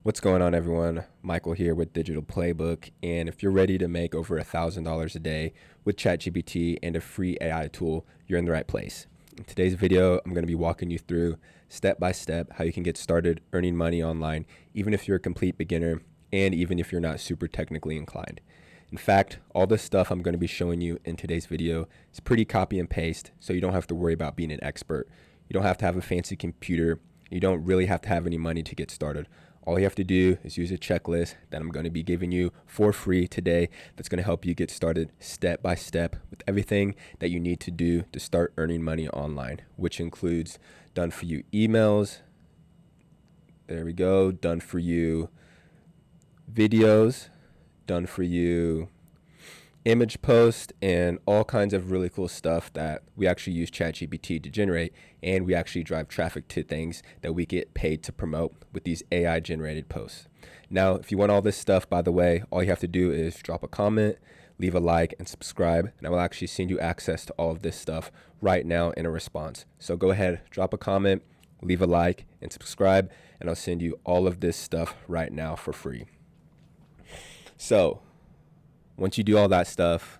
What's going on, everyone? Michael here with Digital Playbook. And if you're ready to make over $1,000 a day with ChatGPT and a free AI tool, you're in the right place. In today's video, I'm going to be walking you through step by step how you can get started earning money online, even if you're a complete beginner and even if you're not super technically inclined. In fact, all this stuff I'm going to be showing you in today's video is pretty copy and paste, so you don't have to worry about being an expert. You don't have to have a fancy computer. You don't really have to have any money to get started. All you have to do is use a checklist that I'm going to be giving you for free today that's going to help you get started step by step with everything that you need to do to start earning money online, which includes done for you emails. There we go. Done for you videos, done for you image post, and all kinds of really cool stuff that we actually use ChatGPT to generate, and we actually drive traffic to things that we get paid to promote with these AI generated posts. Now, if you want all this stuff, by the way, all you have to do is drop a comment, leave a like, and subscribe, and I will actually send you access to all of this stuff right now in a response. So go ahead, drop a comment, leave a like, and subscribe, and I'll send you all of this stuff right now for free. So once you do all that stuff,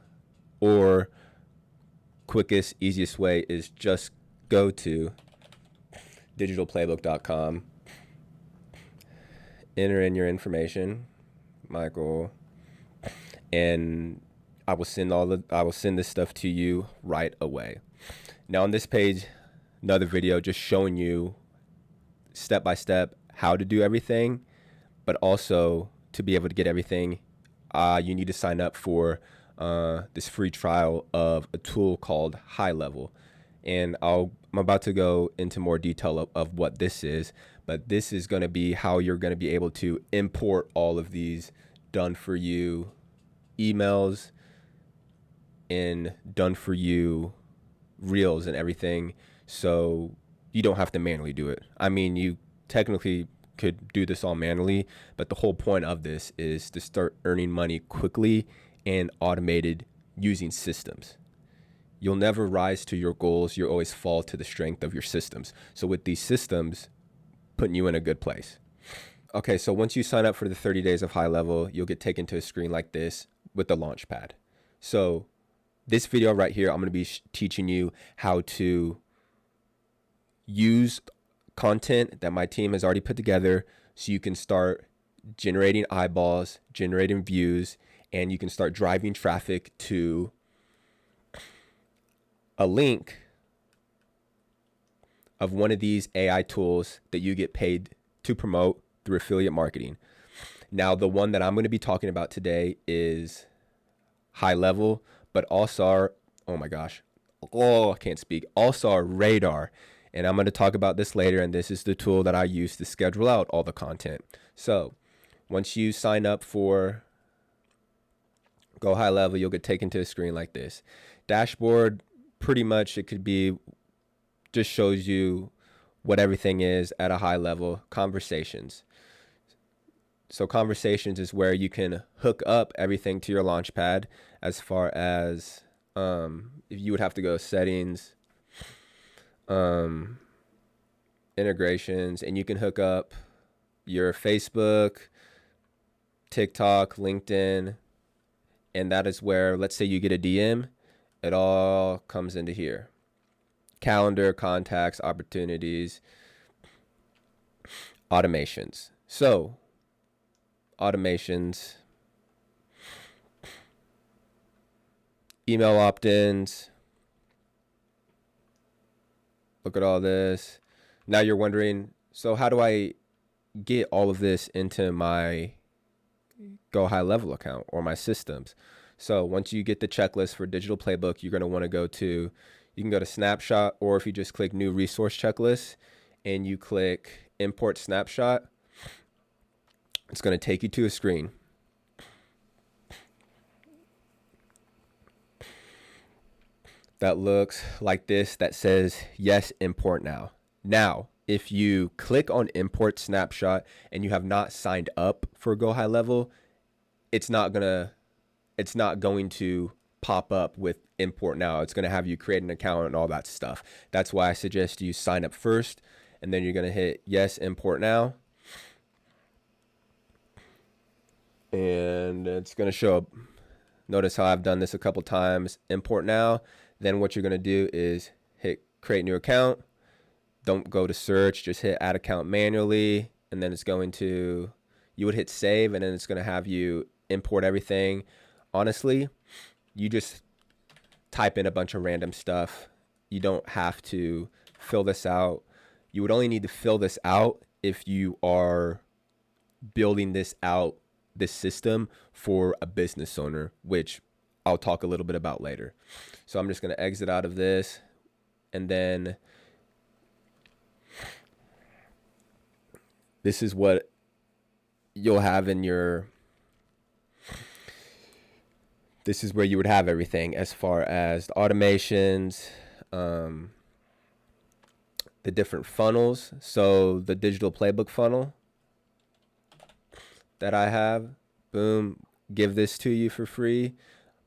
or quickest, easiest way is just go to digitalplaybook.com, enter in your information, Michael, and I will send this stuff to you right away. Now on this page, another video just showing you step by step how to do everything, but also to be able to get everything, you need to sign up for this free trial of a tool called High Level. And I'm about to go into more detail of what this is, but this is going to be how you're going to be able to import all of these done for you emails and done for you reels and everything, so you don't have to manually do it. I mean, you technically could do this all manually, but the whole point of this is to start earning money quickly and automated using systems. You'll never rise to your goals. You always fall to the strength of your systems. So with these systems, putting you in a good place. Okay, so once you sign up for the 30 days of High Level, you'll get taken to a screen like this with the launch pad. So this video right here, I'm going to be teaching you how to use content that my team has already put together so you can start generating eyeballs, generating views, and you can start driving traffic to a link of one of these AI tools that you get paid to promote through affiliate marketing. Now, the one that I'm going to be talking about today is High Level, but also our, oh my gosh, I can't speak, also our Radar. And I'm going to talk about this later, and this is the tool that I use to schedule out all the content. So once you sign up for Go High Level, you'll get taken to a screen like this. Dashboard, pretty much it could be, just shows you what everything is at a high level. Conversations. So conversations is where you can hook up everything to your Launchpad, as far as if you would have to go settings, integrations, and you can hook up your Facebook, TikTok, LinkedIn, and that is where, let's say you get a DM, it all comes into here. Calendar, contacts, opportunities, automations. So automations, email opt-ins. Look at all this. Now you're wondering, so how do I get all of this into my Go High Level account or my systems? So once you get the checklist for Digital Playbook, you're going to want to go to, you can go to Snapshot, or if you just click New Resource Checklist and you click Import Snapshot, it's going to take you to a screen. That looks like this, that says, yes, import now. Now, if you click on Import Snapshot and you have not signed up for Go High Level, it's not going to pop up with import now. It's going to have you create an account and all that stuff. That's why I suggest you sign up first, and then you're going to hit yes, import now. and it's going to show up. Notice how I've done this a couple times. Import now. Then what you're going to do is hit create new account. Don't go to search, just hit add account manually, and then it's going to, you would hit save, and then it's going to have you import everything. Honestly, you just type in a bunch of random stuff. You don't have to fill this out. You would only need to fill this out if you are building this out, this system for a business owner, which I'll talk a little bit about later. So I'm just going to exit out of this, and then this is what you'll have in your, this is where you would have everything as far as the automations, the different funnels. So the digital playbook funnel that I have, boom, give this to you for free.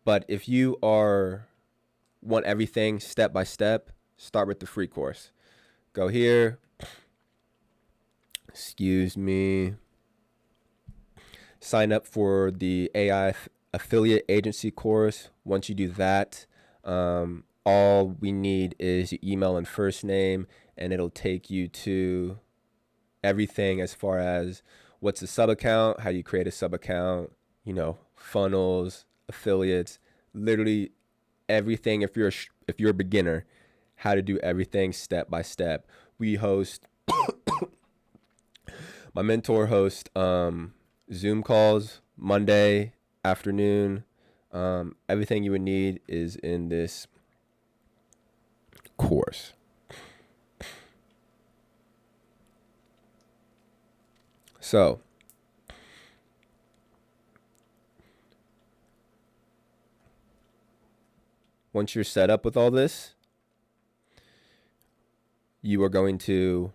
But if you want everything step by step, start with the free course. Go here, excuse me, sign up for the AI affiliate agency course. Once you do that, all we need is your email and first name, and it'll take you to everything as far as what's a sub account, how you create a sub account, funnels, affiliates, literally everything. If you're a beginner, how to do everything step by step. We host my mentor hosts Zoom calls Monday afternoon. Everything you would need is in this course. So once you're set up with all this, you are going to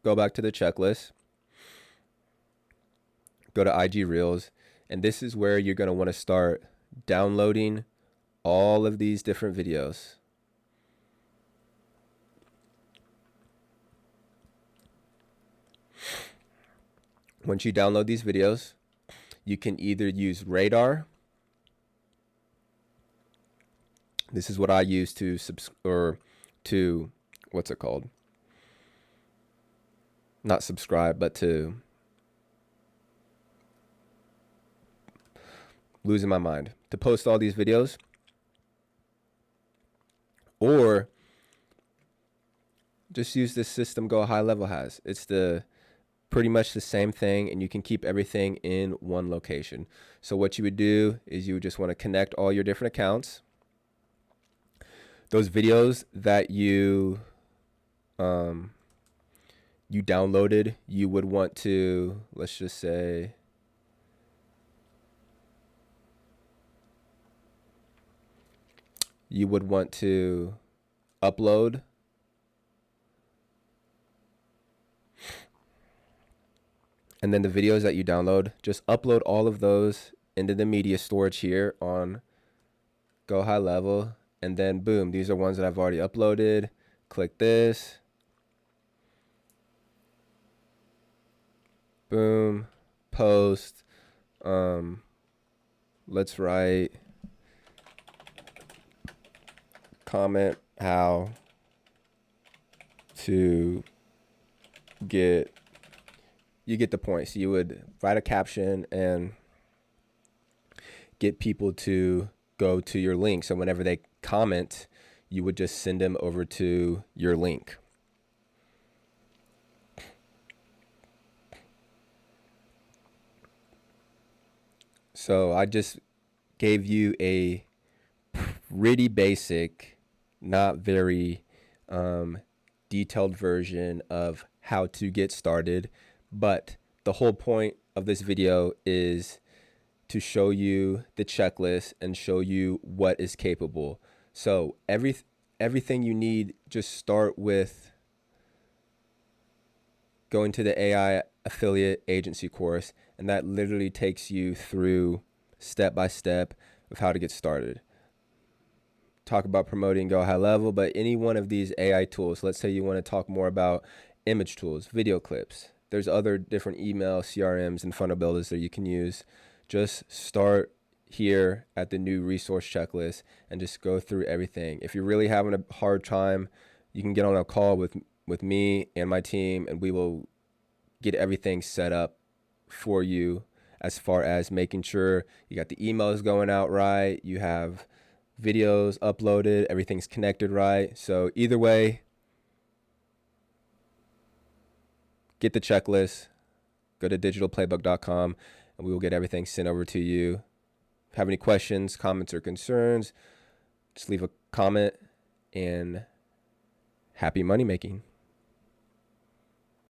go back to the checklist, go to IG Reels, and this is where you're going to want to start downloading all of these different videos. Once you download these videos, you can either use Radar. This is what I use to what's it called? Not subscribe, but to, losing my mind, to post all these videos. Or just use this system Go High Level has. It's pretty much the same thing, and you can keep everything in one location. So what you would do is you would just want to connect all your different accounts. Those videos that you downloaded, you would want to, let's just say, you would want to upload. And then the videos that you download, just upload all of those into the media storage here on Go High Level. And then boom, these are ones that I've already uploaded. Click this. Boom, post. Let's write comment how to get, you get the point. So you would write a caption and get people to go to your link. So whenever they comment, you would just send them over to your link. So I just gave you a pretty basic, not very detailed version of how to get started. But the whole point of this video is to show you the checklist and show you what is capable. So everything you need, just start with going to the AI affiliate agency course, and that literally takes you through step by step of how to get started. Talk about promoting Go High Level, but any one of these AI tools, let's say you want to talk more about image tools, video clips, There's other different email CRMs and funnel builders that you can use. Just start here at the new resource checklist and just go through everything. If you're really having a hard time, you can get on a call with me and my team, and we will get everything set up for you, as far as making sure you got the emails going out right, you have videos uploaded, everything's connected right. So either way, get the checklist, go to digitalplaybook.com, and we will get everything sent over to you. If you have any questions, comments, or concerns, just leave a comment, and happy money making.